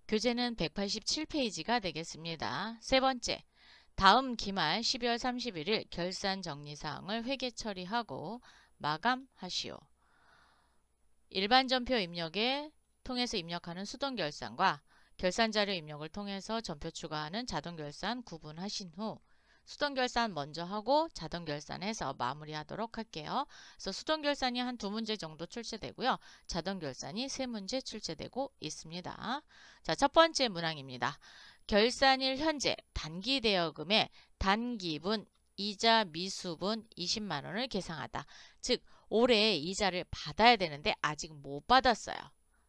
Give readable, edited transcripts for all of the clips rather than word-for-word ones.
교재는 187페이지가 되겠습니다. 세 번째, 다음 기말 12월 31일 결산 정리사항을 회계 처리하고 마감하시오. 일반 전표 입력에 통해서 입력하는 수동결산과 결산자료 입력을 통해서 전표 추가하는 자동결산 구분하신 후 수동결산 먼저 하고 자동결산해서 마무리하도록 할게요. 그래서 수동결산이 한 2문제 정도 출제되고요. 자동결산이 3문제 출제되고 있습니다. 자, 첫 번째 문항입니다. 결산일 현재 단기대여금의 단기분, 이자 미수분 20만원을 계상하다. 즉 올해 이자를 받아야 되는데 아직 못 받았어요.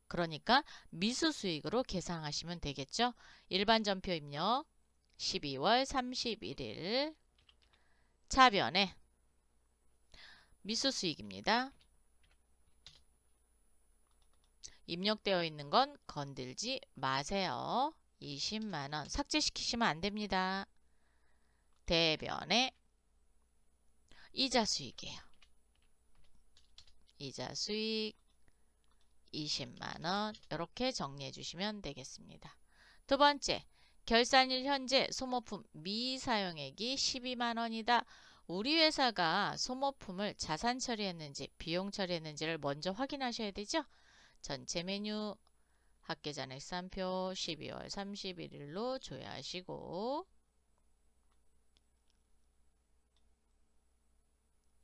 그러니까 미수수익으로 계상하시면 되겠죠. 일반 전표 입력 12월 31일 차변에 미수수익입니다. 입력되어 있는 건 건들지 마세요. 20만원 삭제시키시면 안됩니다. 대변에 이자수익이에요. 이자수익 20만원 이렇게 정리해 주시면 되겠습니다. 두 번째, 결산일 현재 소모품 미사용액이 12만원이다. 우리 회사가 소모품을 자산 처리했는지 비용 처리했는지를 먼저 확인하셔야 되죠. 전체 메뉴 학계잔액산표 12월 31일로 조회하시고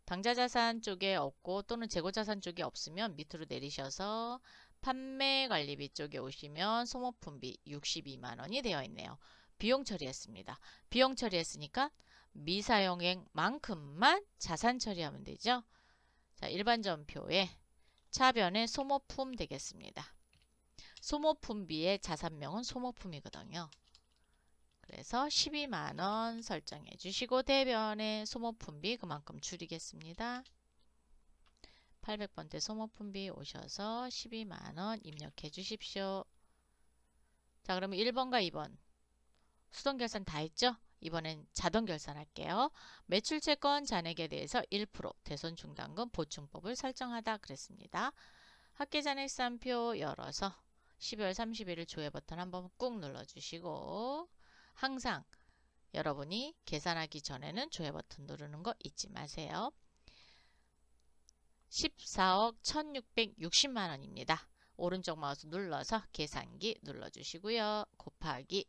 당좌자산 쪽에 없고 또는 재고자산 쪽에 없으면 밑으로 내리셔서 판매관리비 쪽에 오시면 소모품비 62만원이 되어 있네요. 비용 처리했습니다. 비용 처리했으니까 미사용액만큼만 자산 처리하면 되죠. 자, 일반 전표에 차변에 소모품 되겠습니다. 소모품비의 자산명은 소모품이거든요. 그래서 12만원 설정해 주시고 대변에 소모품비 그만큼 줄이겠습니다. 800번대 소모품비 오셔서 12만원 입력해 주십시오. 자, 그러면 1번과 2번 수동결산 다 했죠? 이번엔 자동결산 할게요. 매출채권 잔액에 대해서 1% 대손중단금 보충법을 설정하다 그랬습니다. 학계잔액산표 열어서 12월 31일 조회 버튼 한번 꾹 눌러주시고 항상 여러분이 계산하기 전에는 조회 버튼 누르는 거 잊지 마세요. 14억 1660만원입니다. 오른쪽 마우스 눌러서 계산기 눌러주시고요. 곱하기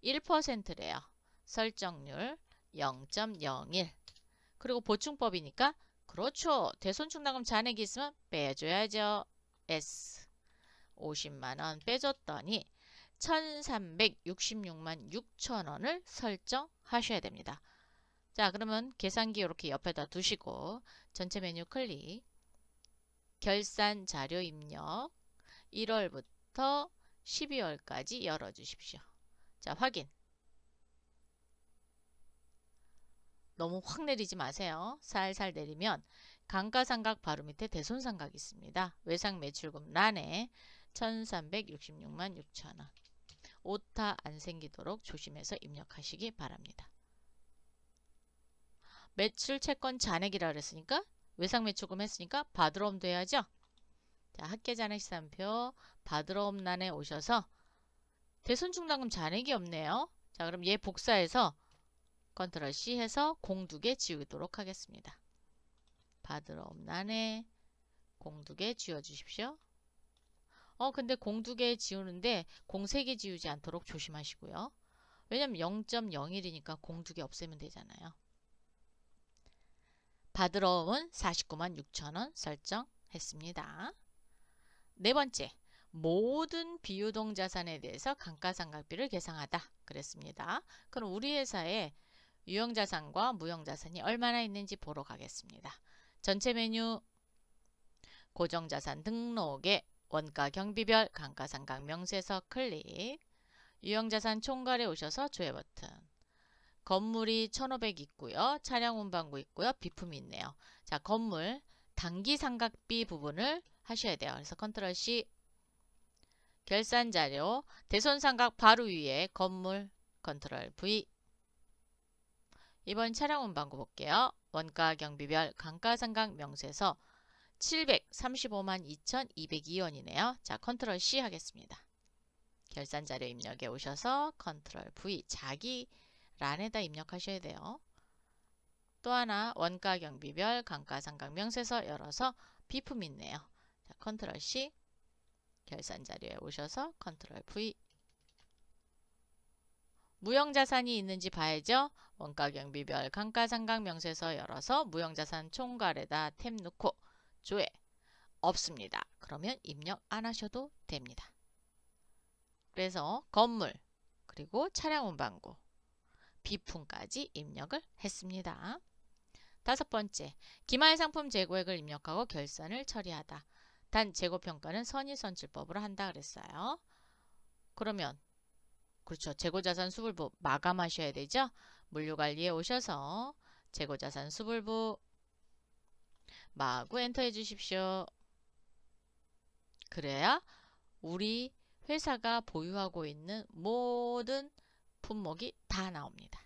1%래요. 설정률 0.01 그리고 보충법이니까 그렇죠. 대손충당금 잔액이 있으면 빼줘야죠. S 50만원 빼줬더니 1366만 6천원을 설정하셔야 됩니다. 자, 그러면 계산기 이렇게 옆에다 두시고 전체 메뉴 클릭 결산 자료 입력 1월부터 12월까지 열어주십시오. 자, 확인. 너무 확 내리지 마세요. 살살 내리면 감가상각 바로 밑에 대손상각이 있습니다. 외상매출금 란에 1366만 6천원 오타 안 생기도록 조심해서 입력하시기 바랍니다. 매출채권 잔액이라 그랬으니까 외상매출금 했으니까 받으러 돼야죠. 자, 학계잔액시산표 받으러 란에 오셔서 대손중단금 잔액이 없네요. 자, 그럼 얘 복사해서 컨트롤 C 해서 공두개 지우도록 하겠습니다. 받으러 란에 공두개 지워주십시오. 근데 공두개 지우는데 공 3개 지우지 않도록 조심하시고요. 왜냐면 0.01이니까 공두개 없애면 되잖아요. 받으러움은 49만 6천원 설정했습니다. 네 번째, 모든 비유동자산에 대해서 감가상각비를 계상하다 그랬습니다. 그럼 우리 회사에 유형자산과 무형자산이 얼마나 있는지 보러 가겠습니다. 전체 메뉴 고정자산 등록에 원가 경비별 감가상각 명세서 클릭 유형자산 총괄에 오셔서 조회 버튼 건물이 1500 있고요. 차량 운반구 있고요. 비품이 있네요. 자, 건물 단기상각비 부분을 하셔야 돼요. 그래서 컨트롤 C 결산자료 대손상각 바로 위에 건물 컨트롤 V 이번 차량 운반구 볼게요. 원가 경비별 감가상각 명세서 735만 2202원이네요. 자, 컨트롤 C 하겠습니다. 결산 자료 입력에 오셔서 컨트롤 V 자기 란에다 입력하셔야 돼요. 또 하나 원가 경비별 감가상각 명세서 열어서 비품 있네요. 자, 컨트롤 C 결산 자료에 오셔서 컨트롤 V 무형자산이 있는지 봐야죠. 원가 경비별 감가상각 명세서 열어서 무형자산 총괄에다 탭 넣고 조회 없습니다. 그러면 입력 안 하셔도 됩니다. 그래서 건물 그리고 차량 운반구 비품까지 입력을 했습니다. 다섯 번째, 기말 상품 재고액을 입력하고 결산을 처리하다. 단 재고평가는 선의선출법으로 한다 그랬어요. 그러면 그렇죠. 재고자산 수불부 마감하셔야 되죠. 물류관리에 오셔서 재고자산 수불부 마구 엔터해 주십시오. 그래야 우리 회사가 보유하고 있는 모든 품목이 다 나옵니다.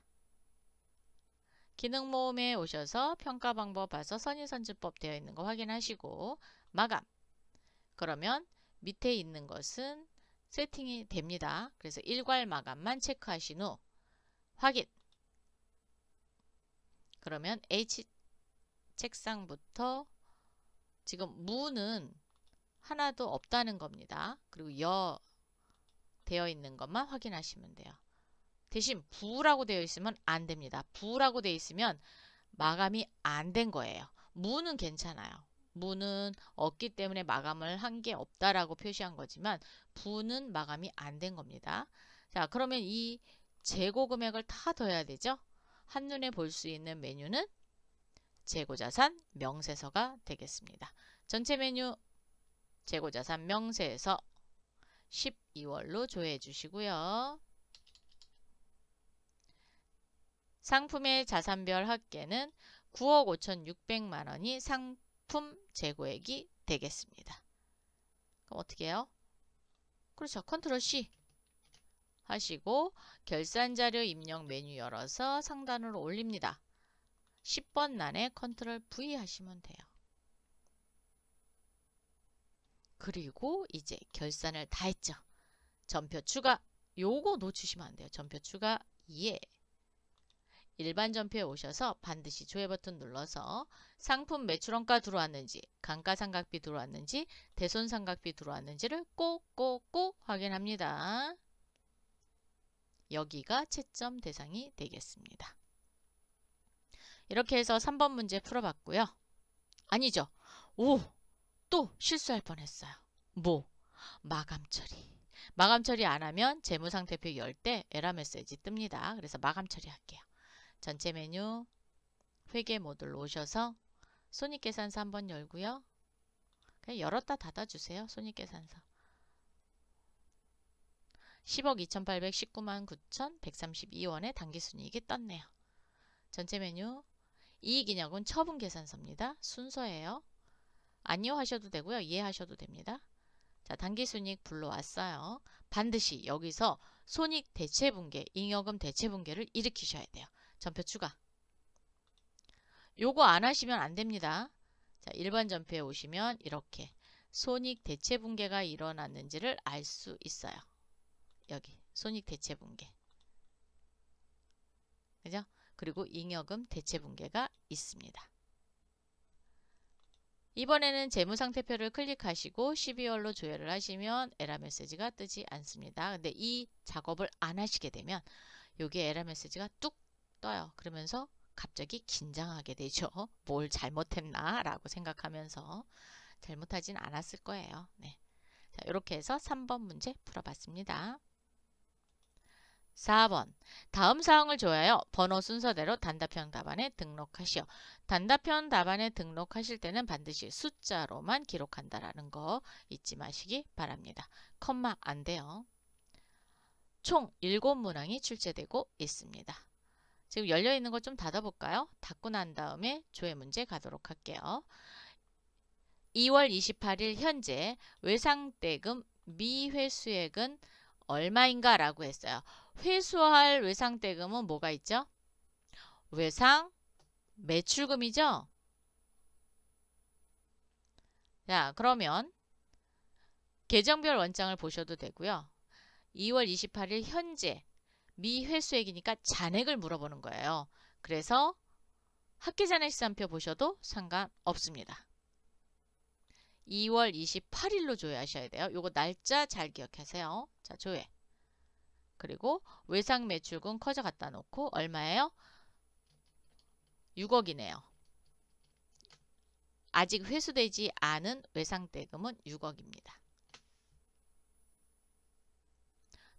기능모음에 오셔서 평가 방법 봐서 선의선출법 되어 있는 거 확인하시고 마감. 그러면 밑에 있는 것은 세팅이 됩니다. 그래서 일괄 마감만 체크하신 후 확인. 그러면 H 책상부터 지금 무는 하나도 없다는 겁니다. 그리고 여 되어 있는 것만 확인하시면 돼요. 대신 부라고 되어 있으면 안 됩니다. 부라고 되어 있으면 마감이 안 된 거예요. 무는 괜찮아요. 무는 없기 때문에 마감을 한 게 없다라고 표시한 거지만 부는 마감이 안 된 겁니다. 자, 그러면 이 재고 금액을 다 더해야 되죠. 한눈에 볼 수 있는 메뉴는 재고자산 명세서가 되겠습니다. 전체 메뉴 재고자산 명세서 12월로 조회해 주시고요. 상품의 자산별 합계는 9억 5,600만 원이 상품 재고액이 되겠습니다. 그럼 어떻게 해요? 그렇죠. 컨트롤 C 하시고 결산자료 입력 메뉴 열어서 상단으로 올립니다. 10번란에 컨트롤 V 하시면 돼요. 그리고 이제 결산을 다 했죠. 전표 추가. 요거 놓치시면 안 돼요. 전표 추가 예. 일반 전표에 오셔서 반드시 조회 버튼 눌러서 상품 매출원가 들어왔는지, 감가상각비 들어왔는지, 대손상각비 들어왔는지를 꼭 확인합니다. 여기가 채점 대상이 되겠습니다. 이렇게 해서 3번 문제 풀어봤고요. 아니죠. 오! 또 실수할 뻔했어요. 뭐? 마감 처리. 마감 처리 안 하면 재무상태표 열 때 에러 메시지 뜹니다. 그래서 마감 처리할게요. 전체 메뉴 회계 모듈로 오셔서 손익계산서 한번 열고요. 그냥 열었다 닫아주세요. 손익계산서 10억 2,819만 9,132원의 당기순이익이 떴네요. 전체 메뉴 이익인역은 처분계산서입니다. 순서예요. 아니요 하셔도 되고요. 이해하셔도 됩니다. 자, 당기순이익 불러왔어요. 반드시 여기서 손익 대체분계, 잉여금 대체분계를 일으키셔야 돼요. 전표 추가. 요거 안 하시면 안 됩니다. 자, 일반 전표에 오시면 이렇게 손익 대체분계가 일어났는지를 알 수 있어요. 여기 손익 대체분계. 그죠? 그리고 잉여금 대체분계가 있습니다. 이번에는 재무상태표를 클릭하시고 12월로 조회를 하시면 에러 메시지가 뜨지 않습니다. 근데 이 작업을 안 하시게 되면 여기에 에러 메시지가 뚝 떠요. 그러면서 갑자기 긴장하게 되죠. 뭘 잘못했나 라고 생각하면서 잘못하진 않았을 거예요. 네. 자, 이렇게 해서 3번 문제 풀어봤습니다. 4번 다음 사항을 조회하여 번호 순서대로 단답형 답안에 등록하시오. 단답형 답안에 등록하실 때는 반드시 숫자로만 기록한다라는 거 잊지 마시기 바랍니다. 컴마 안 돼요. 총 7문항이 출제되고 있습니다. 지금 열려있는 거 좀 닫아볼까요? 닫고 난 다음에 조회 문제 가도록 할게요. 2월 28일 현재 외상대금 미회수액은 얼마인가 라고 했어요. 회수할 외상대금은 뭐가 있죠? 외상 매출금이죠? 자, 그러면 계정별 원장을 보셔도 되고요. 2월 28일 현재 미회수액이니까 잔액을 물어보는 거예요. 그래서 학기잔액시산표 보셔도 상관없습니다. 2월 28일로 조회하셔야 돼요. 요거 날짜 잘 기억하세요. 자, 조회. 그리고 외상 매출금 커져 갖다 놓고 얼마예요? 6억이네요. 아직 회수되지 않은 외상대금은 6억입니다.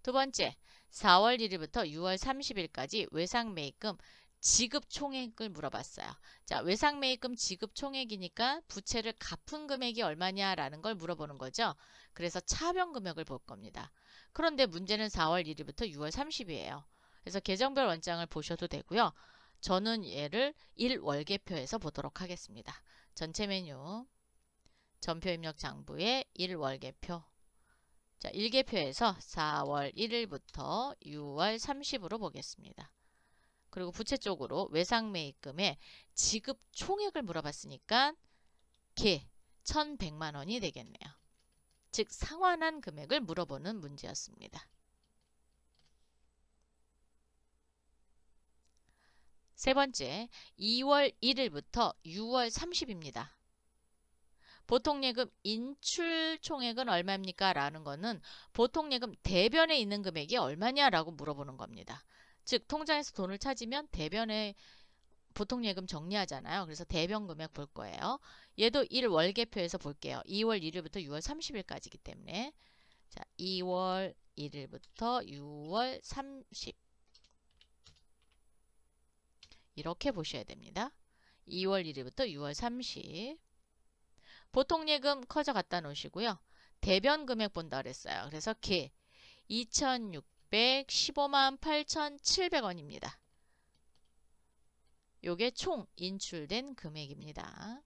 두 번째, 4월 1일부터 6월 30일까지 외상매입금 지급 총액을 물어봤어요. 자, 외상매입금 지급 총액이니까 부채를 갚은 금액이 얼마냐라는 걸 물어보는 거죠. 그래서 차변 금액을 볼 겁니다. 그런데 문제는 4월 1일부터 6월 30일이에요. 그래서 계정별 원장을 보셔도 되고요. 저는 얘를 1월계표에서 보도록 하겠습니다. 전체 메뉴, 전표 입력 장부의 1월계표. 자, 1계표에서 4월 1일부터 6월 30으로 보겠습니다. 그리고 부채 쪽으로 외상매입금의 지급 총액을 물어봤으니까 개 1,100만 원이 되겠네요. 즉 상환한 금액을 물어보는 문제였습니다. 세 번째, 2월 1일부터 6월 30입니다. 보통예금 인출 총액은 얼마입니까? 라는 거는 보통예금 대변에 있는 금액이 얼마냐라고 물어보는 겁니다. 즉 통장에서 돈을 찾으면 대변에 보통예금 정리하잖아요. 그래서 대변 금액 볼 거예요. 얘도 1월계표에서 볼게요. 2월 1일부터 6월 30일까지이기 때문에 자, 2월 1일부터 6월 30 이렇게 보셔야 됩니다. 2월 1일부터 6월 30 보통예금 커져 갖다 놓으시고요. 대변 금액 본다 그랬어요. 그래서 개 2,615만 8,700원입니다. 요게 총 인출된 금액입니다.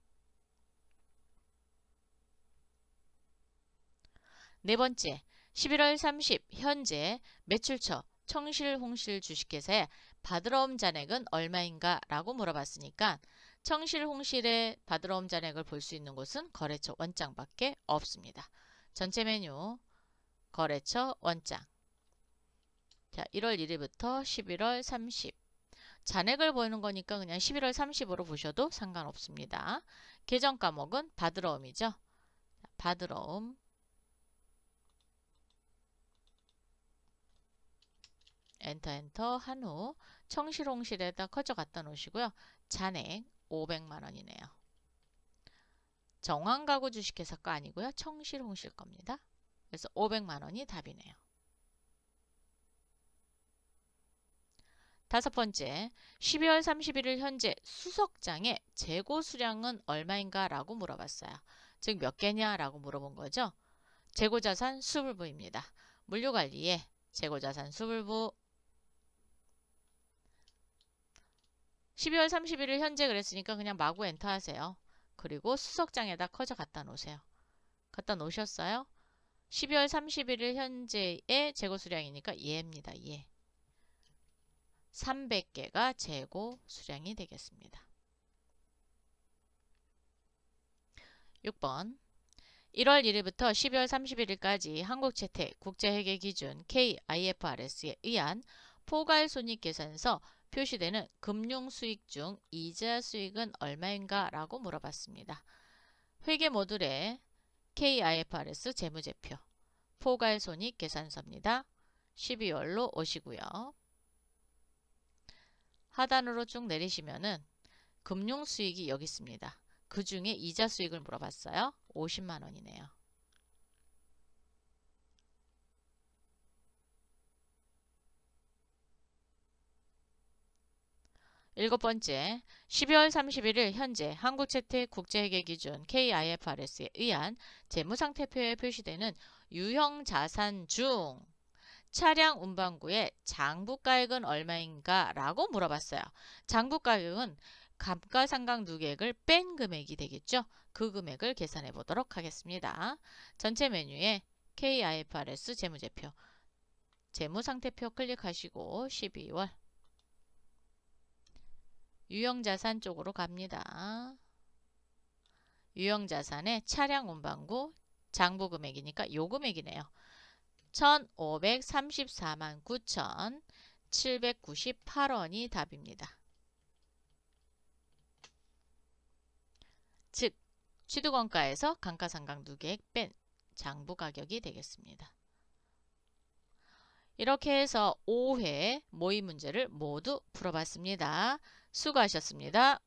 네 번째, 11월 30 현재 매출처 청실홍실 주식회사에 받으러 온 잔액은 얼마인가 라고 물어봤으니까 청실홍실의 받으러 온 잔액을 볼 수 있는 곳은 거래처 원장밖에 없습니다. 전체 메뉴 거래처 원장. 자, 1월 1일부터 11월 30 잔액을 보이는 거니까 그냥 11월 30으로 보셔도 상관없습니다. 계정 과목은 받으러 음이죠. 받으러 음 엔터 한 후 청실홍실에다 커져 갖다 놓으시고요. 잔액 500만 원이네요. 정황가구 주식회사 거 아니고요. 청실홍실 겁니다. 그래서 500만 원이 답이네요. 다섯 번째, 12월 31일 현재 수석장의 재고 수량은 얼마인가 라고 물어봤어요. 즉 몇 개냐 라고 물어본 거죠. 재고자산 수불부입니다. 물류관리에 재고자산 수불부 12월 31일 현재 그랬으니까 그냥 마구 엔터 하세요. 그리고 수석장에다 커져 갖다 놓으세요. 갖다 놓으셨어요? 12월 31일 현재의 재고 수량이니까 얘입니다. 얘. 300개가 재고 수량이 되겠습니다. 6번 1월 1일부터 12월 31일까지 한국채택 국제회계기준 KIFRS에 의한 포괄손익계산서 표시되는 금융수익 중 이자 수익은 얼마인가 라고 물어봤습니다. 회계 모듈에 KIFRS 재무제표 포괄손익계산서입니다. 12월로 오시고요. 하단으로 쭉 내리시면은 금융수익이 여기 있습니다. 그 중에 이자 수익을 물어봤어요. 50만 원이네요. 일곱 번째, 12월 31일 현재 한국채택 국제회계기준 KIFRS에 의한 재무상태표에 표시되는 유형자산 중 차량 운반구의 장부가액은 얼마인가 라고 물어봤어요. 장부가액은 감가상각누계액을 뺀 금액이 되겠죠. 그 금액을 계산해 보도록 하겠습니다. 전체 메뉴에 KIFRS 재무제표, 재무상태표 클릭하시고 12월 유형자산 쪽으로 갑니다. 유형자산의 차량 운반구 장부 금액이니까 요 금액이네요. 1534만 9,798원이 답입니다. 즉 취득원가에서 감가상각누계액 뺀 장부 가격이 되겠습니다. 이렇게 해서 5회 모의 문제를 모두 풀어봤습니다. 수고하셨습니다.